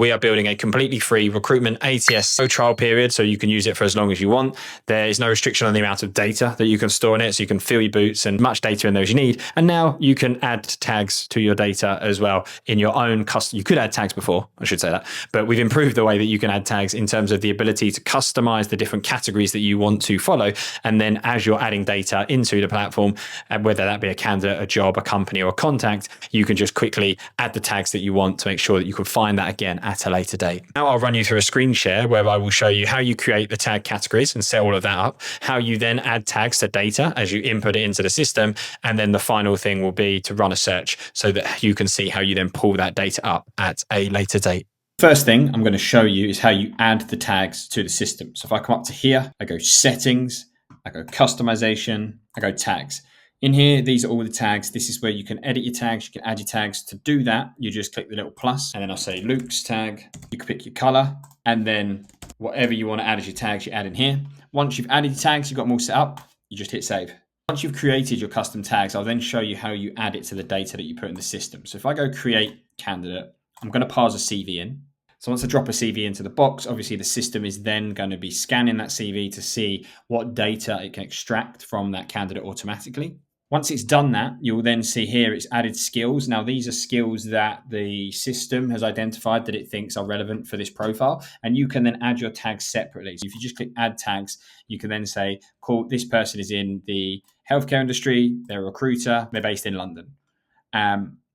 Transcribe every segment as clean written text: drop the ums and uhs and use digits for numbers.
We are building a completely free recruitment ATS trial period, so you can use it for as long as you want. There is no restriction on the amount of data that you can store in it, so you can fill your boots and much data in there as you need. And now you can add tags to your data as well in your own custom. You could add tags before, I should say that, but we've improved the way that you can add tags in terms of the ability to customize the different categories that you want to follow. And then as you're adding data into the platform, whether that be a candidate, a job, a company, or a contact, you can just quickly add the tags that you want to make sure that you can find that again at a later date. Now I'll run you through a screen share where I will show you how you create the tag categories and set all of that up, how you then add tags to data as you input it into the system. And then the final thing will be to run a search so that you can see how you then pull that data up at a later date. First thing I'm going to show you is how you add the tags to the system. So if I come up to here, I go settings, I go customization, I go tags. In here, these are all the tags. This is where you can edit your tags. You can add your tags. To do that, you just click the little plus, and then I'll say Luke's tag. You can pick your color, and then whatever you want to add as your tags, you add in here. Once you've added your tags, you've got them all set up, you just hit save. Once you've created your custom tags, I'll then show you how you add it to the data that you put in the system. So if I go create candidate, I'm going to parse a CV in. So once I drop a CV into the box, obviously the system is then going to be scanning that CV to see what data it can extract from that candidate automatically. Once it's done that, you'll then see here it's added skills. Now, these are skills that the system has identified that it thinks are relevant for this profile. And you can then add your tags separately. So if you just click add tags, you can then say, cool, this person is in the healthcare industry, they're a recruiter, they're based in London.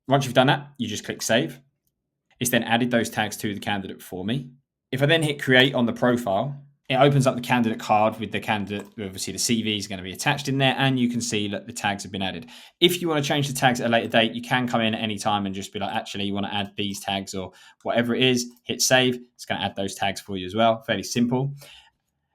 Once you've done that, you just click save. It's then added those tags to the candidate for me. If I then hit create on the profile, it opens up the candidate card with the candidate. Obviously, the CV is going to be attached in there, and you can see that the tags have been added. If you want to change the tags at a later date, you can come in at any time and just be like, actually, you want to add these tags or whatever it is, hit save. It's going to add those tags for you as well. Fairly simple.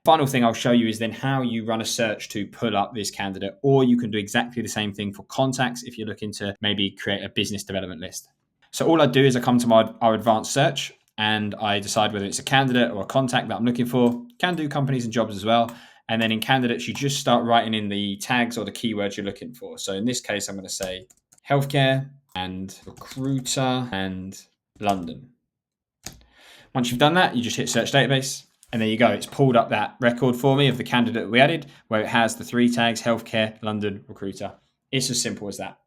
Final thing I'll show you is then how you run a search to pull up this candidate, or you can do exactly the same thing for contacts if you're looking to maybe create a business development list. So all I do is I come to our advanced search, and I decide whether it's a candidate or a contact that I'm looking for. Can do companies and jobs as well. And then in candidates, you just start writing in the tags or the keywords you're looking for. So in this case, I'm going to say healthcare and recruiter and London. Once you've done that, you just hit search database. And there you go. It's pulled up that record for me of the candidate we added, where it has the 3 tags, healthcare, London, recruiter. It's as simple as that.